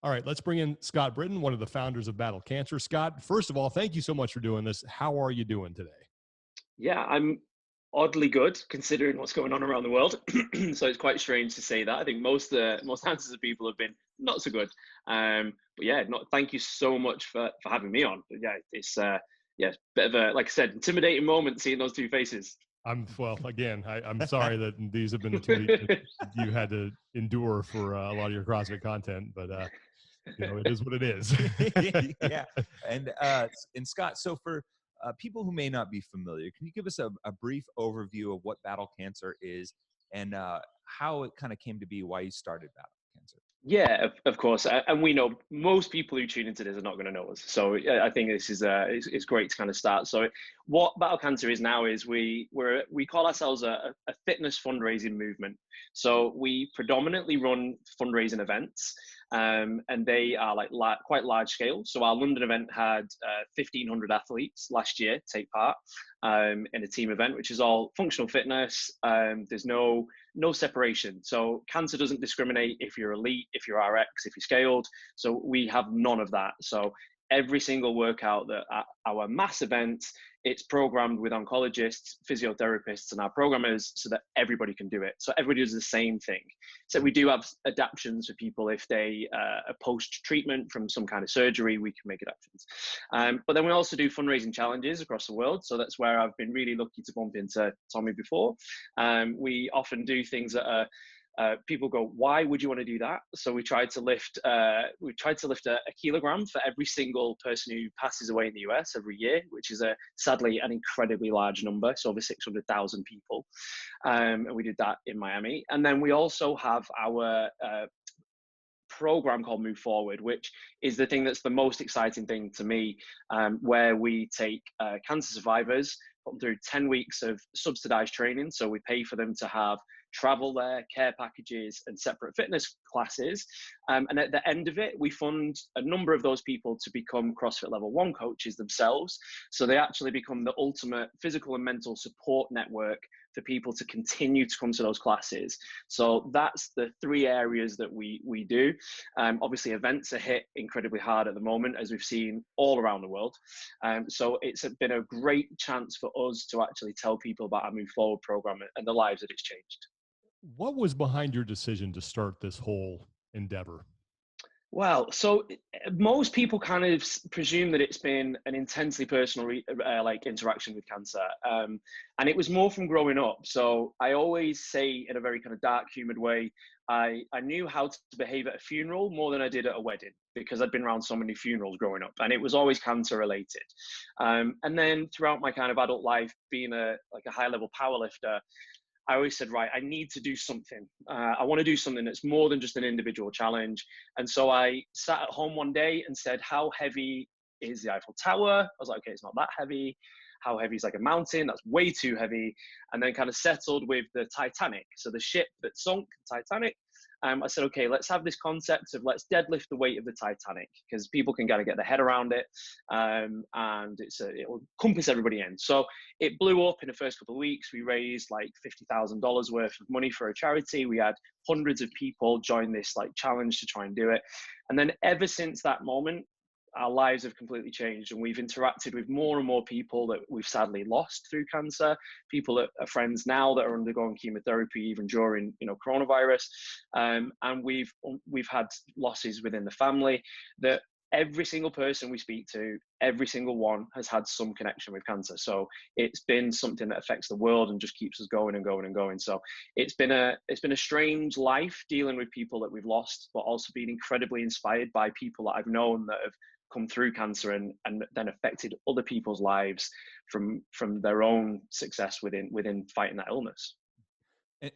All right, let's bring in Scott Britton, one of the founders of Battle Cancer. Scott, first of all, thank you so much for doing this. How are you doing today? Yeah, I'm oddly good considering what's going on around the world. So it's quite strange to say that. I think most answers of people have been not so good. But yeah, not thank you so much for having me on. But yeah, it's yeah, bit of a, like I said, intimidating moment seeing those two faces. Well, again, I'm sorry that these have been the two that you had to endure for a lot of your CrossFit content, but it is what it is. Yeah. And Scott, so for people who may not be familiar, can you give us a brief overview of what Battle Cancer is and how it kind of came to be, why you started Battle Cancer? Yeah, of course, and we know most people who tune into this are not going to know us. So I think this is it's great to kind of start. So what Battle Cancer is now is we call ourselves a fitness fundraising movement. So we predominantly run fundraising events, and they are like quite large scale. So our London event had 1,500 athletes last year take part in a team event, which is all functional fitness. There's no separation. So cancer doesn't discriminate if you're elite, if you're RX, if you're scaled. So we have none of that. So every single workout that at our mass events, it's programmed with oncologists, physiotherapists, and our programmers so that everybody can do it. So everybody does the same thing. So we do have adaptations for people if they are post-treatment from some kind of surgery, we can make adaptations. But then we also do fundraising challenges across the world. So that's where I've been really lucky to bump into Tommy before. We often do things that are people go, why would you want to do that? So we tried to lift a kilogram for every single person who passes away in the US every year, which is sadly an incredibly large number. So over 600,000 people. And we did that in Miami. And then we also have our program called Move Forward, which is the thing that's the most exciting thing to me, where we take cancer survivors, put them through 10 weeks of subsidized training. So we pay for them to have travel there, care packages, and separate fitness classes. And at the end of it, we fund a number of those people to become CrossFit Level 1 coaches themselves. So they actually become the ultimate physical and mental support network for people to continue to come to those classes. So that's the three areas that we do. Obviously, events are hit incredibly hard at the moment, as we've seen all around the world. So it's been a great chance for us to actually tell people about our Move Forward program and the lives that it's changed. What was behind your decision to start this whole endeavor? Well, so most people kind of presume that it's been an intensely personal like interaction with cancer, and it was more from growing up. So I always say, in a very kind of dark, humid way, I knew how to behave at a funeral more than I did at a wedding, because I'd been around so many funerals growing up, and it was always cancer related. And then throughout my kind of adult life, being a high level powerlifter, I always said, right, I need to do something. I want to do something that's more than just an individual challenge. And so I sat at home one day and said, how heavy is the Eiffel Tower? I was like, okay, it's not that heavy. How heavy is like a mountain? That's way too heavy. And then kind of settled with the Titanic. So the ship that sunk, Titanic. I said, okay, let's have this concept of let's deadlift the weight of the Titanic, because people can kind of get their head around it, and it will compass everybody in. So it blew up in the first couple of weeks. We raised like $50,000 worth of money for a charity. We had hundreds of people join this like challenge to try and do it. And then ever since that moment, our lives have completely changed, and we've interacted with more and more people that we've sadly lost through cancer, people that are friends now that are undergoing chemotherapy even during coronavirus, and we've had losses within the family. That every single person we speak to, every single one has had some connection with cancer. So it's been something that affects the world and just keeps us going and going and going. So it's been a strange life dealing with people that we've lost, but also being incredibly inspired by people that I've known that have come through cancer and then affected other people's lives from their own success within fighting that illness.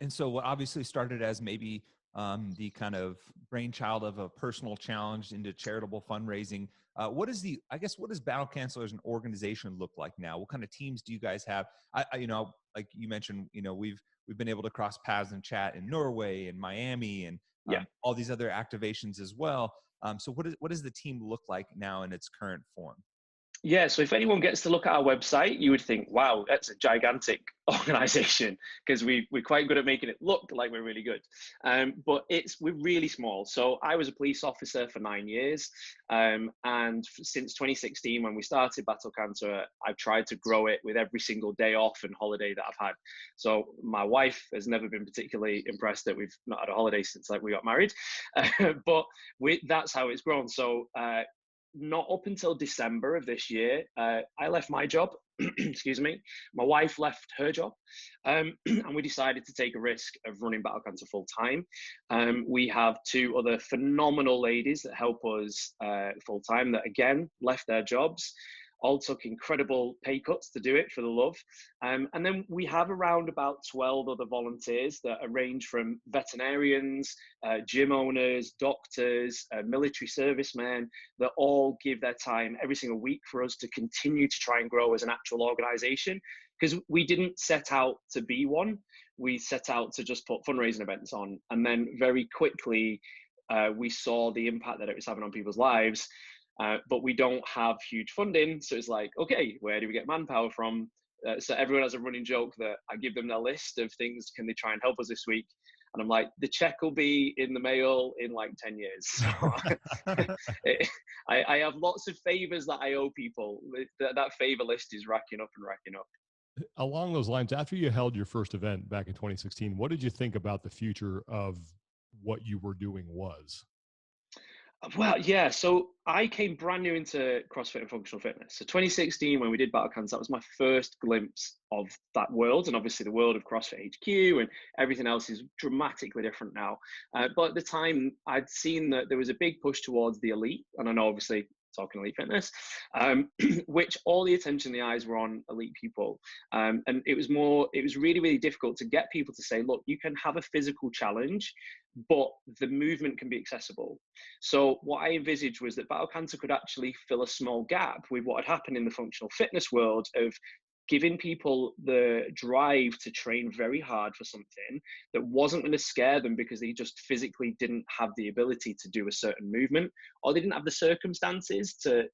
And so what obviously started as maybe the kind of brainchild of a personal challenge into charitable fundraising. What does Battle Cancer as an organization look like now? What kind of teams do you guys have? Like you mentioned, we've been able to cross paths and chat in Norway and Miami and all these other activations as well. So what does the team look like now in its current form? Yeah, so if anyone gets to look at our website, you would think, wow, that's a gigantic organization, because we're quite good at making it look like we're really good. But we're really small. So I was a police officer for 9 years. And since 2016, when we started Battle Cancer, I've tried to grow it with every single day off and holiday that I've had. So my wife has never been particularly impressed that we've not had a holiday since we got married. But that's how it's grown. So not up until December of this year, I left my job. Excuse me. My wife left her job, and we decided to take a risk of running Battle Cancer full time. We have 2 other phenomenal ladies that help us full time that again left their jobs. All took incredible pay cuts to do it for the love. And then we have around about 12 other volunteers that range from veterinarians, gym owners, doctors, military servicemen, that all give their time every single week for us to continue to try and grow as an actual organization. Because we didn't set out to be one. We set out to just put fundraising events on. And then very quickly, we saw the impact that it was having on people's lives. But we don't have huge funding. So it's like, okay, where do we get manpower from? So everyone has a running joke that I give them their list of things, can they try and help us this week? And I'm like, the check will be in the mail in like 10 years. So I have lots of favors that I owe people. That favor list is racking up and racking up. Along those lines, after you held your first event back in 2016, what did you think about the future of what you were doing was? Well, yeah. So I came brand new into CrossFit and functional fitness. So 2016, when we did Battle Cancer, that was my first glimpse of that world. And obviously the world of CrossFit HQ and everything else is dramatically different now. But at the time, I'd seen that there was a big push towards the elite. And I know, obviously, talking elite fitness, which all the attention, the eyes were on elite people. And it was really, really difficult to get people to say, look, you can have a physical challenge, but the movement can be accessible. So what I envisaged was that Battle Cancer could actually fill a small gap with what had happened in the functional fitness world of giving people the drive to train very hard for something that wasn't going to scare them because they just physically didn't have the ability to do a certain movement, or they didn't have the circumstances to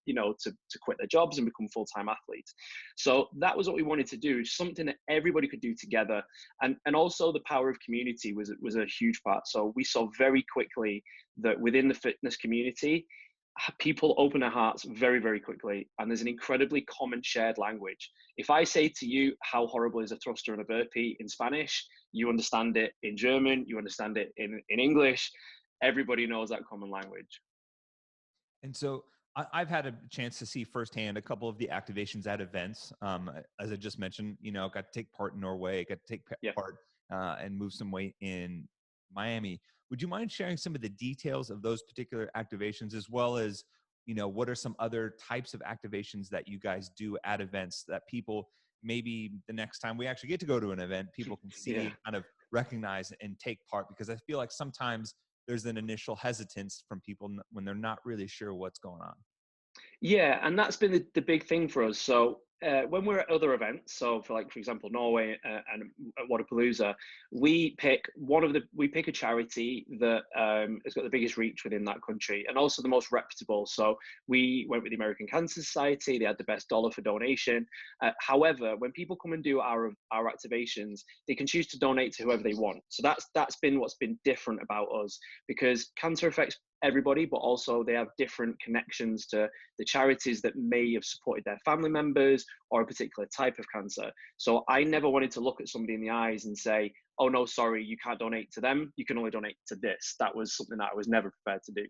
quit their jobs and become full-time athletes. So that was what we wanted to do, something that everybody could do together. And also the power of community was a huge part. So we saw very quickly that within the fitness community, people open their hearts very, very quickly. And there's an incredibly common shared language. If I say to you, how horrible is a thruster and a burpee in Spanish, you understand it in German, you understand it in English. Everybody knows that common language. And so I've had a chance to see firsthand a couple of the activations at events. As I just mentioned, got to take part in Norway, got to take part and move some weight in Miami. Would you mind sharing some of the details of those particular activations, as well as, what are some other types of activations that you guys do at events that people, maybe the next time we actually get to go to an event, people can see, kind of recognize and take part? Because I feel like sometimes there's an initial hesitance from people when they're not really sure what's going on. Yeah, and that's been the big thing for us. So when we're at other events, so for example, Norway and at Wadapalooza, we pick a charity that has got the biggest reach within that country and also the most reputable. So we went with the American Cancer Society. They had the best dollar for donation. However, when people come and do our activations, they can choose to donate to whoever they want. So that's been what's been different about us, because cancer affects everybody, but also they have different connections to the charities that may have supported their family members or a particular type of cancer. So I never wanted to look at somebody in the eyes and say, oh no, sorry, you can't donate to them, you can only donate to this. That was something that I was never prepared to do.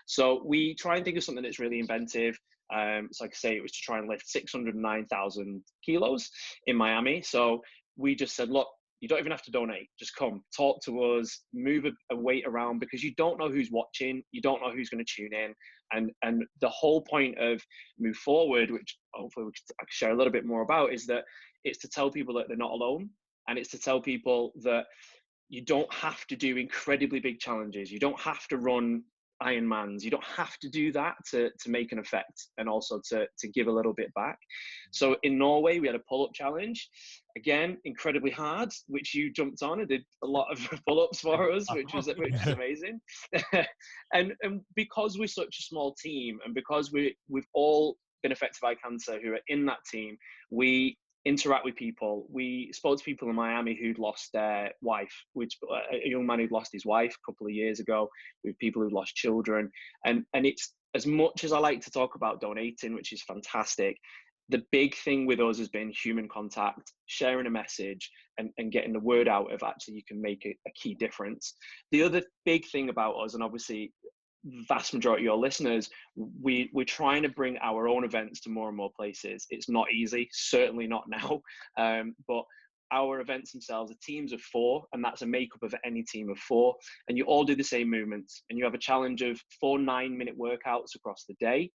So we try and think of something that's really inventive. So like I say, it was to try and lift 609,000 kilos in Miami. So we just said, look, you don't even have to donate. Just come, talk to us, move a weight around, because you don't know who's watching. You don't know who's going to tune in. And the whole point of Move Forward, which hopefully I can share a little bit more about, is that it's to tell people that they're not alone. And it's to tell people that you don't have to do incredibly big challenges. You don't have to run Ironmans. You don't have to do that to make an effect, and also to give a little bit back. So in Norway, we had a pull-up challenge. Again, incredibly hard, which you jumped on and did a lot of pull-ups for us, which was amazing. and because we're such a small team, and because we've all been affected by cancer who are in that team, we interact with people. We spoke to people in Miami who'd lost their wife, which a young man who'd lost his wife a couple of years ago, with people who'd lost children. And it's, as much as I like to talk about donating, which is fantastic, the big thing with us has been human contact, sharing a message, and getting the word out of actually you can make a key difference. The other big thing about us, and obviously vast majority of your listeners, we're trying to bring our own events to more and more places. It's not easy, certainly not now, but our events themselves are teams of 4, and that's a makeup of any team of 4, and you all do the same movements, and you have a challenge of 4 9-minute workouts across the day,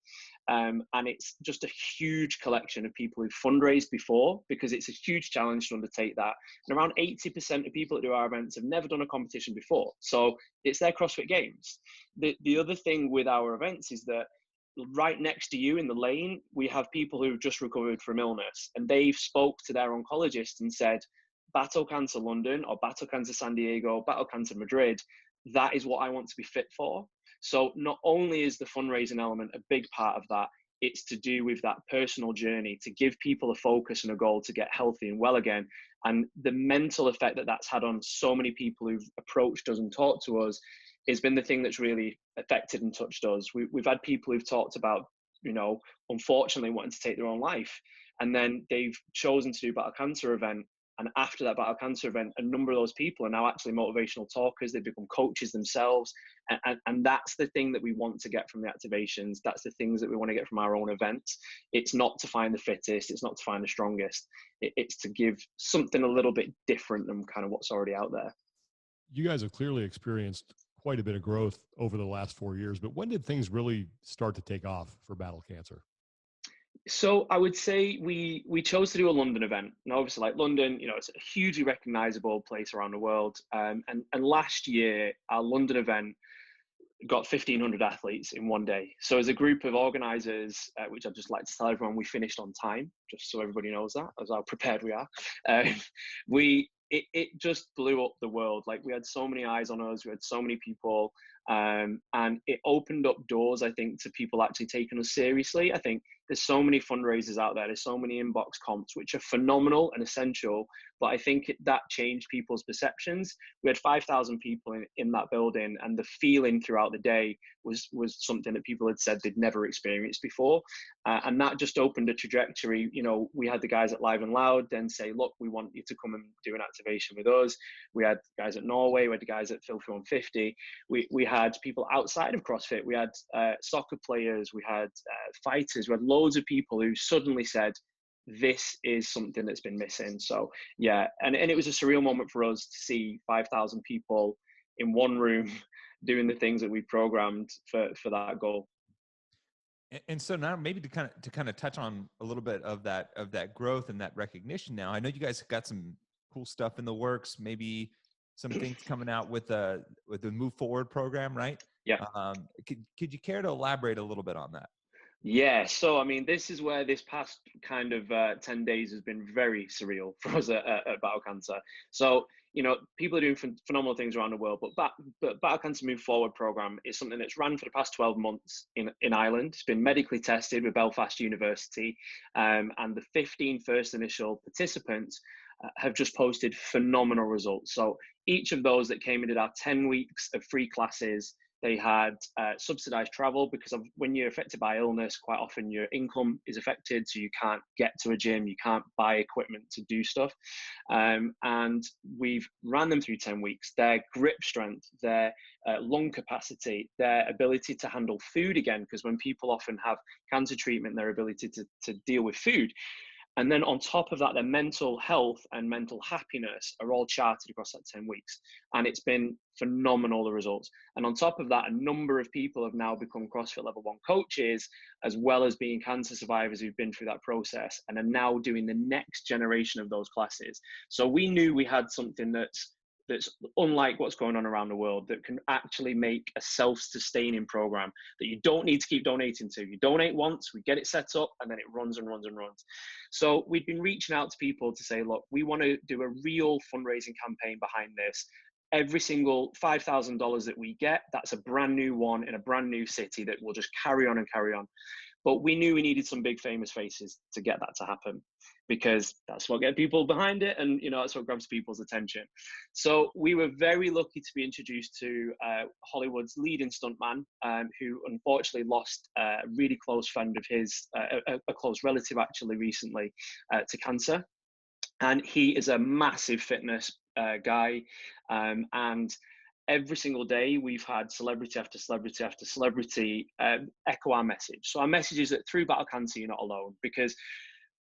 and it's just a huge collection of people who've fundraised before, because it's a huge challenge to undertake that. And around 80% of people that do our events have never done a competition before, so it's their CrossFit Games. The other thing with our events is that right next to you in the lane, we have people who've just recovered from illness, and they've spoke to their oncologist and said, Battle Cancer London or Battle Cancer San Diego, Battle Cancer Madrid, that is what I want to be fit for. So not only is the fundraising element a big part of that, it's to do with that personal journey, to give people a focus and a goal to get healthy and well again. And the mental effect that that's had on so many people who've approached us and talked to us has been the thing that's really affected and touched us. We've had people who've talked about, unfortunately wanting to take their own life, and then they've chosen to do Battle Cancer event. And after that Battle Cancer event, a number of those people are now actually motivational talkers. They've become coaches themselves. And that's the thing that we want to get from the activations. That's the things that we want to get from our own events. It's not to find the fittest. It's not to find the strongest. It's to give something a little bit different than kind of what's already out there. You guys have clearly experienced quite a bit of growth over the last 4 years, but when did things really start to take off for Battle Cancer? So I would say we chose to do a London event. And obviously, like London, it's a hugely recognizable place around the world. And last year, our London event got 1,500 athletes in one day. So as a group of organizers, which I'd just like to tell everyone, we finished on time, just so everybody knows that, as how prepared we are. It just blew up the world. Like, we had so many eyes on us, we had so many people, and it opened up doors, I think, to people actually taking us seriously. I think there's so many fundraisers out there, there's so many inbox comps, which are phenomenal and essential, but I think that changed people's perceptions. We had 5,000 people in that building, and the feeling throughout the day was something that people had said they'd never experienced before. And that just opened a trajectory. We had the guys at Live and Loud then say, look, we want you to come and do an activation with us. We had guys at Norway, we had the guys at Filthy 150. We had people outside of CrossFit. We had soccer players, we had fighters, we had loads of people who suddenly said, this is something that's been missing. So yeah, and it was a surreal moment for us to see 5,000 people in one room doing the things that we programmed for that goal. And so now maybe to kind of touch on a little bit of that growth and that recognition. Now, I know you guys got some cool stuff in the works, maybe some things coming out with the Move Forward program, right? Yeah. Could you care to elaborate a little bit on that? Yeah, so I mean, this is where this past kind of 10 days has been very surreal for us at Battle Cancer. So, people are doing phenomenal things around the world, but Battle Cancer Move Forward program is something that's ran for the past 12 months in Ireland. It's been medically tested with Belfast University, and the 15 first initial participants have just posted phenomenal results. So each of those that came in did our 10 weeks of free classes. They had subsidized travel, because when you're affected by illness, quite often your income is affected. So you can't get to a gym, you can't buy equipment to do stuff. And we've ran them through 10 weeks. Their grip strength, their lung capacity, their ability to handle food again, because when people often have cancer treatment, their ability to deal with food. And then on top of that, their mental health and mental happiness are all charted across that 10 weeks. And it's been phenomenal, the results. And on top of that, a number of people have now become CrossFit Level 1 coaches, as well as being cancer survivors who've been through that process and are now doing the next generation of those classes. So we knew we had something that's unlike what's going on around the world, that can actually make a self-sustaining program that you don't need to keep donating to. You donate once, we get it set up, and then it runs and runs and runs. So we've been reaching out to people to say, look, we want to do a real fundraising campaign behind this. Every single $5,000 that we get, that's a brand new one in a brand new city that will just carry on and carry on. But we knew we needed some big famous faces to get that to happen, because that's what gets people behind it, and that's what grabs people's attention. So we were very lucky to be introduced to Hollywood's leading stuntman, who unfortunately lost a really close friend of his, a close relative actually recently, to cancer. And he is a massive fitness guy, and every single day we've had celebrity after celebrity after celebrity echo our message. So our message is that through battle cancer, you're not alone. Because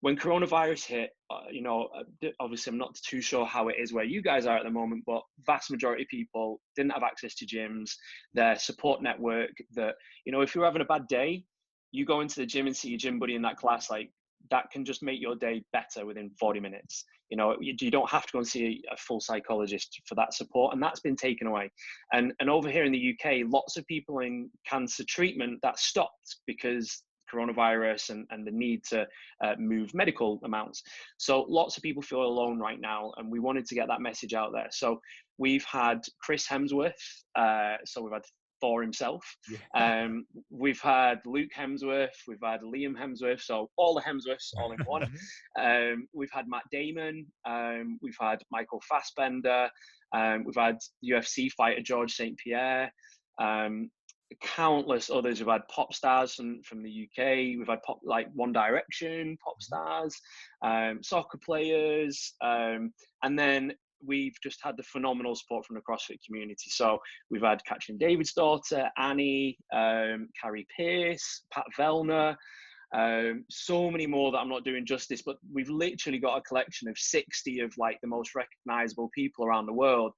when coronavirus hit, obviously I'm not too sure how it is where you guys are at the moment, but vast majority of people didn't have access to gyms, their support network, that, if you're having a bad day, you go into the gym and see your gym buddy in that class, like, that can just make your day better within 40 minutes. You don't have to go and see a full psychologist for that support, and that's been taken away. And over here in the UK, lots of people in cancer treatment, that stopped because coronavirus and the need to move medical amounts. So lots of people feel alone right now, and we wanted to get that message out there. So we've had Chris Hemsworth, so we've had Thor himself. Yeah. We've had Luke Hemsworth, we've had Liam Hemsworth, so all the Hemsworths all in one. We've had Matt Damon, we've had Michael Fassbender, we've had UFC fighter George St. Pierre, countless others. We've had pop stars from the UK. We've had like One Direction pop stars, soccer players, and then we've just had the phenomenal support from the CrossFit community. So we've had Catherine David's daughter, Annie, Carrie Pierce, Pat Vellner, so many more that I'm not doing justice, but we've literally got a collection of 60 of like the most recognizable people around the world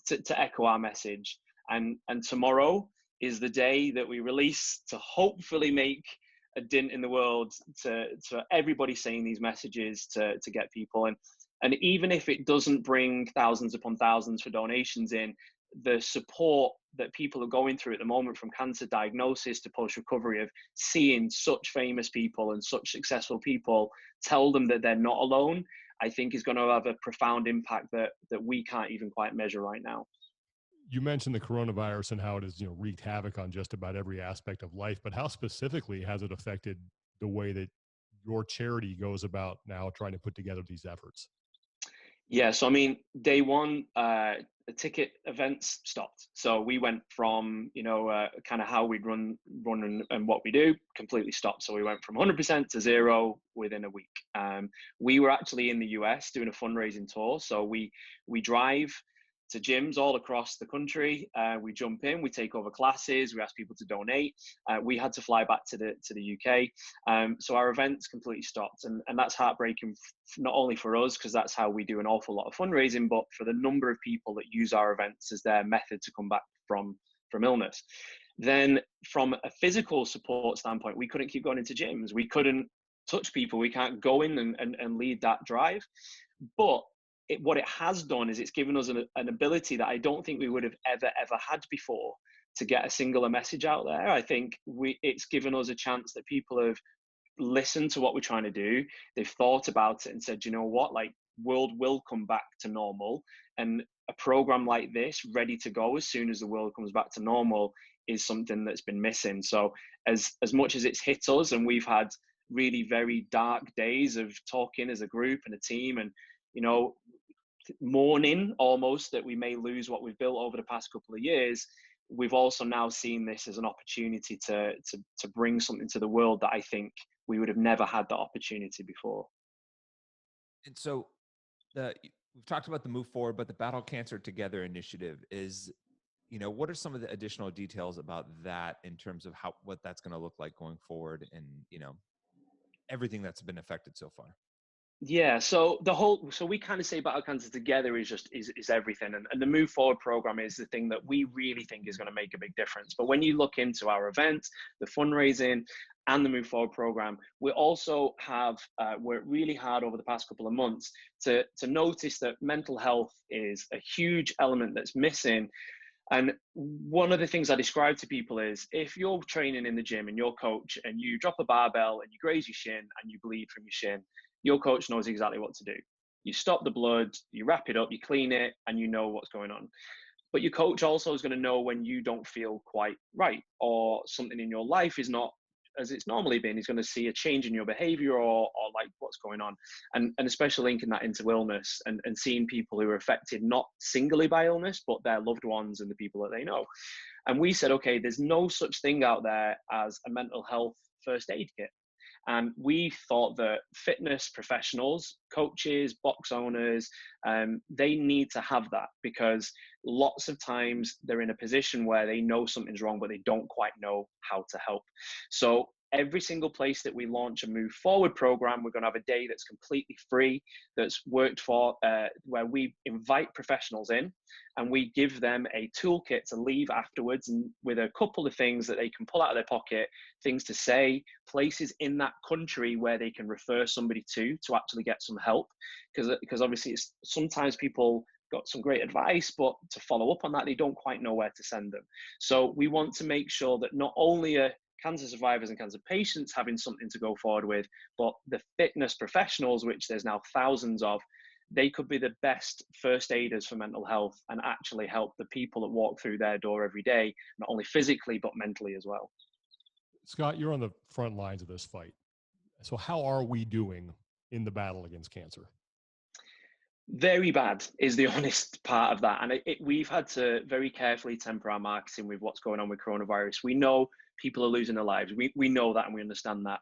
to echo our message. And tomorrow is the day that we release to hopefully make a dent in the world, to everybody saying these messages to get people. And even if it doesn't bring thousands upon thousands for donations in, the support that people are going through at the moment, from cancer diagnosis to post-recovery, of seeing such famous people and such successful people tell them that they're not alone, I think is going to have a profound impact that we can't even quite measure right now. You mentioned the coronavirus and how it has, wreaked havoc on just about every aspect of life, but how specifically has it affected the way that your charity goes about now trying to put together these efforts? Yeah, so I mean, day one, the ticket events stopped. So we went from, kind of how we'd run and what we do, completely stopped. So we went from 100% to zero within a week. We were actually in the US doing a fundraising tour. So we drive to gyms all across the country. We jump in, we take over classes, we ask people to donate. We had to fly back to the UK. So our events completely stopped. And that's heartbreaking, not only for us, because that's how we do an awful lot of fundraising, but for the number of people that use our events as their method to come back from illness. Then from a physical support standpoint, we couldn't keep going into gyms. We couldn't touch people. We can't go in and lead that drive. But what it has done is it's given us an ability that I don't think we would have ever had before, to get a singular message out there. I think it's given us a chance that people have listened to what we're trying to do. They've thought about it and said, you know what, like, world will come back to normal, and a program like this ready to go as soon as the world comes back to normal is something that's been missing. So as much as it's hit us, and we've had really very dark days of talking as a group and a team, and mourning almost that we may lose what we've built over the past couple of years, we've also now seen this as an opportunity to bring something to the world that I think we would have never had that opportunity before. And so we've talked about the Move Forward, but the Battle Cancer Together initiative is, what are some of the additional details about that in terms of what that's going to look like going forward, and, everything that's been affected so far? Yeah, so we kind of say Battle Cancer Together is everything, and the Move Forward program is the thing that we really think is going to make a big difference. But when you look into our events, the fundraising, and the Move Forward program, we also have worked really hard over the past couple of months to notice that mental health is a huge element that's missing. And one of the things I describe to people is, if you're training in the gym and you're coach, and you drop a barbell and you graze your shin and you bleed from your shin, your coach knows exactly what to do. You stop the blood, you wrap it up, you clean it, and you know what's going on. But your coach also is going to know when you don't feel quite right, or something in your life is not as it's normally been, he's going to see a change in your behavior or like what's going on. And especially linking that into illness and seeing people who are affected not singly by illness, but their loved ones and the people that they know. And we said, okay, there's no such thing out there as a mental health first aid kit. And we thought that fitness professionals, coaches, box owners, they need to have that, because lots of times they're in a position where they know something's wrong, but they don't quite know how to help. So every single place that we launch a Move Forward program, we're going to have a day that's completely free, that's worked for, where we invite professionals in and we give them a toolkit to leave afterwards, and with a couple of things that they can pull out of their pocket, things to say, places in that country where they can refer somebody to actually get some help. Because obviously it's, sometimes people got some great advice, but to follow up on that, they don't quite know where to send them. So we want to make sure that not only are cancer survivors and cancer patients having something to go forward with, but the fitness professionals, which there's now thousands of, they could be the best first aiders for mental health and actually help the people that walk through their door every day, not only physically, but mentally as well. Scott, you're on the front lines of this fight. So how are we doing in the battle against cancer? Very bad is the honest part of that. And we've had to very carefully temper our marketing with what's going on with coronavirus. We know people are losing their lives. We know that, and we understand that.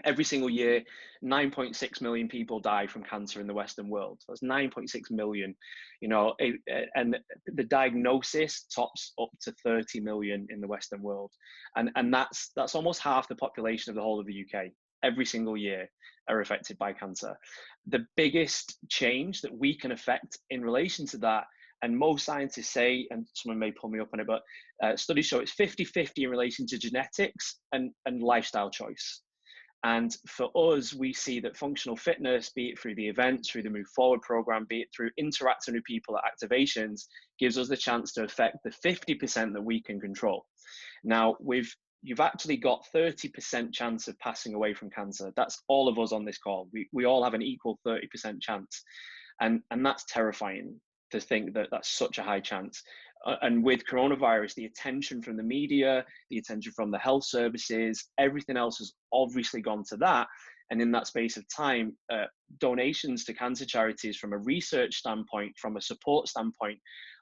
Every single year, 9.6 million people die from cancer in the Western world. So that's 9.6 million, and the diagnosis tops up to 30 million in the Western world. And that's almost half the population of the whole of the UK. Every single year are affected by cancer. The biggest change that we can affect in relation to that, and most scientists say, and someone may pull me up on it, but studies show it's 50-50 in relation to genetics and lifestyle choice. And for us, we see that functional fitness, be it through the events, through the Move Forward program, be it through interacting with people at activations, gives us the chance to affect the 50% that we can control. Now, you've actually got 30% chance of passing away from cancer. That's all of us on this call. We all have an equal 30% chance. And that's terrifying to think that that's such a high chance. And with coronavirus, the attention from the media, the attention from the health services, everything else has obviously gone to that. And in that space of time, donations to cancer charities from a research standpoint, from a support standpoint,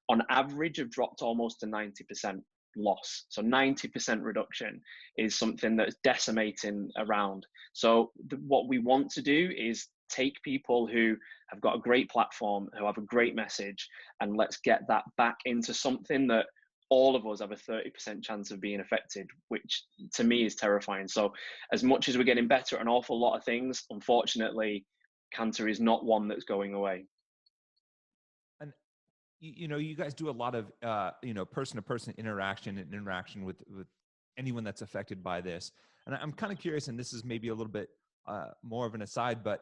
on average have dropped almost to 90% loss. So 90% reduction is something that's decimating around. So what we want to do is take people who have got a great platform, who have a great message, and let's get that back into something that all of us have a 30% chance of being affected, which to me is terrifying. So as much as we're getting better at an awful lot of things, unfortunately, cancer is not one that's going away. And you guys do a lot of person-to-person interaction and interaction with anyone that's affected by this. And I'm kind of curious, and this is maybe a little bit more of an aside, but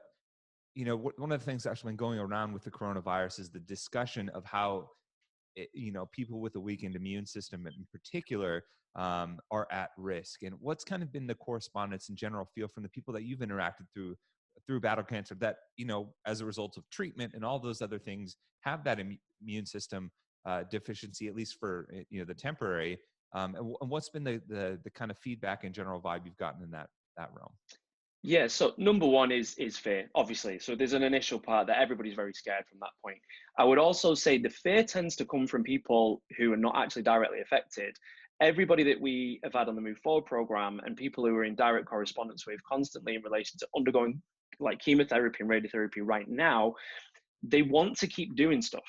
one of the things that's actually been going around with the coronavirus is the discussion of how people with a weakened immune system in particular are at risk. And what's kind of been the correspondence and general feel from the people that you've interacted through battle cancer that, as a result of treatment and all those other things, have that immune system deficiency, at least for, the temporary. And what's been the kind of feedback and general vibe you've gotten in that realm? Yeah, so number one is fear, obviously. So there's an initial part that everybody's very scared from that point. I would also say the fear tends to come from people who are not actually directly affected. Everybody that we have had on the Move Forward program and people who are in direct correspondence with constantly in relation to undergoing like chemotherapy and radiotherapy right now, they want to keep doing stuff.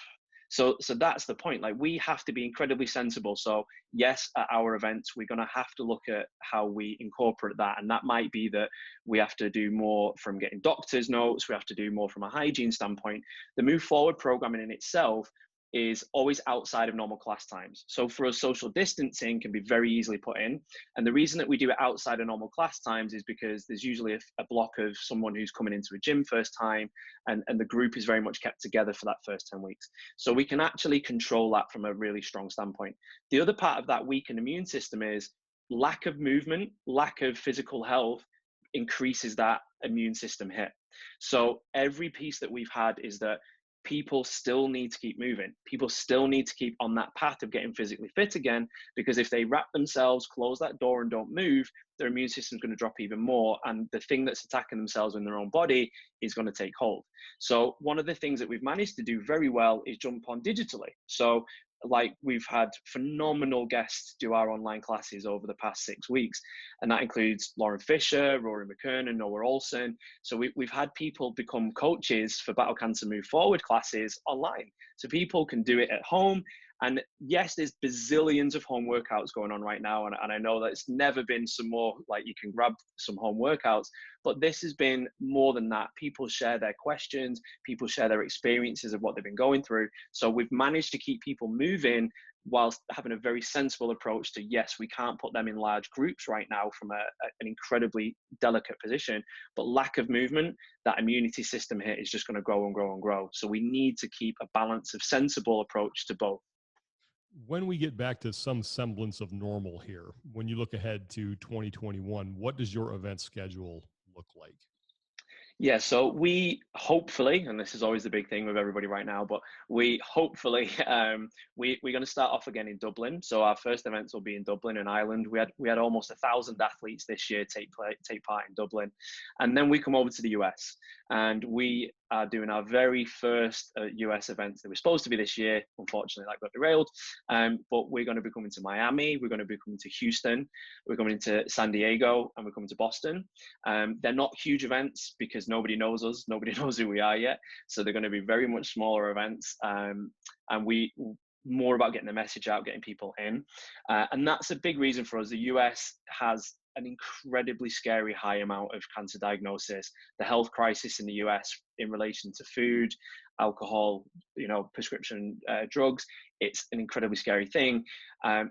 So that's the point. Like, we have to be incredibly sensible. So yes, at our events, we're going to have to look at how we incorporate that. And that might be that we have to do more from getting doctors' notes. We have to do more from a hygiene standpoint. The Move Forward programming in itself is always outside of normal class times. So for us, social distancing can be very easily put in. And the reason that we do it outside of normal class times is because there's usually a block of someone who's coming into a gym first time, and the group is very much kept together for that first 10 weeks. So we can actually control that from a really strong standpoint. The other part of that weakened immune system is lack of movement, lack of physical health increases that immune system hit. So every piece that we've had is that people still need to keep moving. People still need to keep on that path of getting physically fit again, because if they wrap themselves, close that door and don't move, their immune system's going to drop even more. And the thing that's attacking themselves in their own body is going to take hold. So one of the things that we've managed to do very well is jump on digitally. So like we've had phenomenal guests do our online classes over the past 6 weeks. And that includes Lauren Fisher, Rory McKernan, Noah Olson. So we've had people become coaches for Battle Cancer Move Forward classes online. So people can do it at home. And yes, there's bazillions of home workouts going on right now. And I know that it's never been some more, like you can grab some home workouts, but this has been more than that. People share their questions, people share their experiences of what they've been going through. So we've managed to keep people moving whilst having a very sensible approach to, yes, we can't put them in large groups right now from an incredibly delicate position, but lack of movement, that immunity system here is just going to grow and grow and grow. So we need to keep a balance of sensible approach to both. When we get back to some semblance of normal here, when you look ahead to 2021, what does your event schedule look like? Yeah, so we hopefully, and this is always the big thing with everybody right now, but we hopefully we're going to start off again in Dublin. So our first events will be in Dublin in Ireland. We had almost 1,000 athletes this year take part in Dublin, and then we come over to the US, and we are doing our very first US event that was supposed to be this year. Unfortunately, that got derailed. But we're going to be coming to Miami. We're going to be coming to Houston. We're coming to San Diego, and we're coming to Boston. They're not huge events because nobody knows us. Nobody knows who we are yet. So they're going to be very much smaller events. And we more about getting the message out, getting people in. And that's a big reason for us. The US has an incredibly scary high amount of cancer diagnosis. The health crisis in the US in relation to food, alcohol, prescription drugs, it's an incredibly scary thing.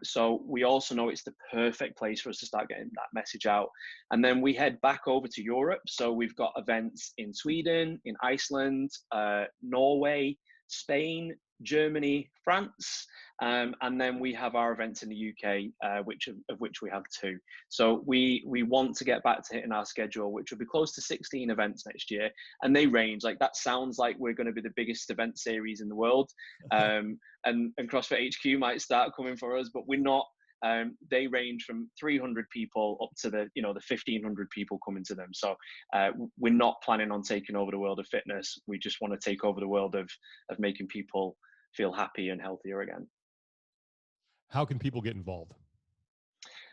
So we also know it's the perfect place for us to start getting that message out. And then we head back over to Europe. So we've got events in Sweden, in Iceland, Norway, Spain, Germany, France, and then we have our events in the UK, which we have 2. So we want to get back to hitting our schedule, which will be close to 16 events next year, and they range. Like that sounds like we're going to be the biggest event series in the world, and CrossFit HQ might start coming for us, but we're not. They range from 300 people up to the 1,500 people coming to them. So we're not planning on taking over the world of fitness. We just want to take over the world of making people feel happy and healthier again. How can people get involved?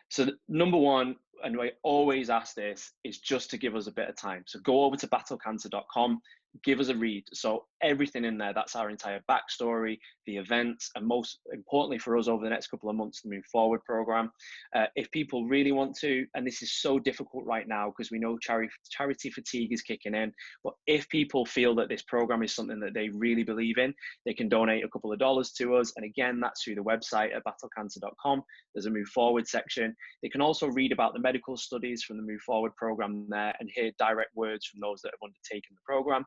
So number one, and I always ask this, is just to give us a bit of time. So go over to battlecancer.com, give us a read. So everything in there, that's our entire backstory, the events, and most importantly for us over the next couple of months, the Move Forward program. If people really want to, and this is so difficult right now because we know charity fatigue is kicking in, but if people feel that this program is something that they really believe in, they can donate a couple of dollars to us. And again, that's through the website at battlecancer.com. There's a Move Forward section. They can also read about the medical studies from the Move Forward program there and hear direct words from those that have undertaken the program.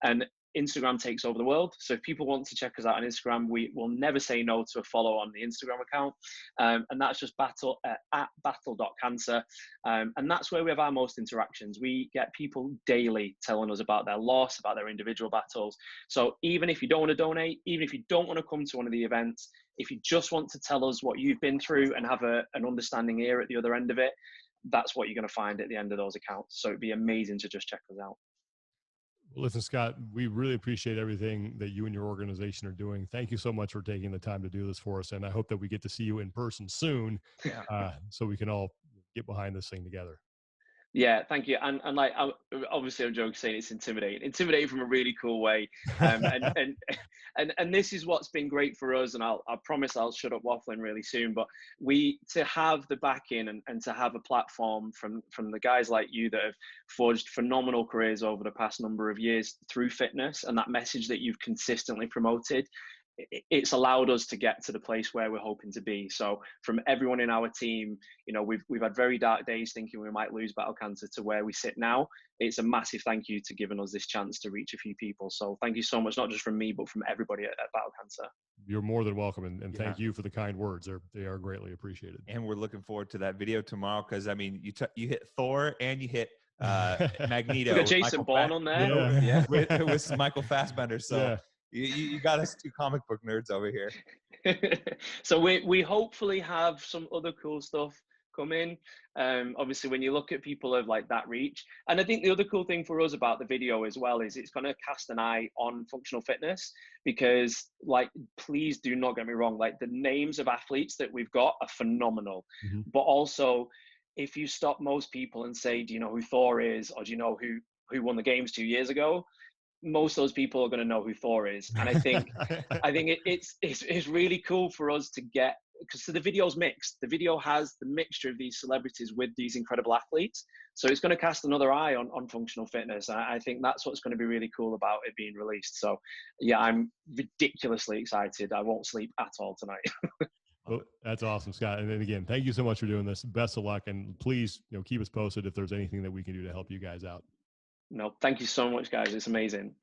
And Instagram takes over the world. So if people want to check us out on Instagram, we will never say no to a follow on the Instagram account. And that's just at battle.cancer. And that's where we have our most interactions. We get people daily telling us about their loss, about their individual battles. So even if you don't want to donate, even if you don't want to come to one of the events, if you just want to tell us what you've been through and have an understanding ear at the other end of it, that's what you're going to find at the end of those accounts. So it'd be amazing to just check us out. Well, listen, Scott, we really appreciate everything that you and your organization are doing. Thank you so much for taking the time to do this for us. And I hope that we get to see you in person soon, so we can all get behind this thing together. Yeah, thank you. And like, obviously I'm joking saying it's intimidating from a really cool way. And this is what's been great for us. And I promise I'll shut up waffling really soon, but to have the backing and to have a platform from the guys like you that have forged phenomenal careers over the past number of years through fitness, and that message that you've consistently promoted, it's allowed us to get to the place where we're hoping to be. So from everyone in our team, we've had very dark days thinking we might lose Battle Cancer to where we sit now. It's a massive thank you to giving us this chance to reach a few people. So thank you so much, not just from me, but from everybody at Battle Cancer. You're more than welcome. And thank you for the kind words. They are greatly appreciated. And we're looking forward to that video tomorrow. Cause I mean, you hit Thor and you hit Magneto. We got Jason Bourne on there. with Michael Fassbender. So You got us two comic book nerds over here. So we hopefully have some other cool stuff coming. Obviously, when you look at people of like that reach, and I think the other cool thing for us about the video as well is it's going to cast an eye on functional fitness, because like, please do not get me wrong, like the names of athletes that we've got are phenomenal, but also if you stop most people and say, do you know who Thor is, or do you know who won the games 2 years ago, most of those people are going to know who Thor is. And I think it's really cool for us to get, because the video's mixed. The video has the mixture of these celebrities with these incredible athletes. So it's going to cast another eye on functional fitness. And I think that's what's going to be really cool about it being released. So yeah, I'm ridiculously excited. I won't sleep at all tonight. Well, that's awesome, Scott. And then again, thank you so much for doing this. Best of luck. And please, keep us posted if there's anything that we can do to help you guys out. No, thank you so much, guys. It's amazing.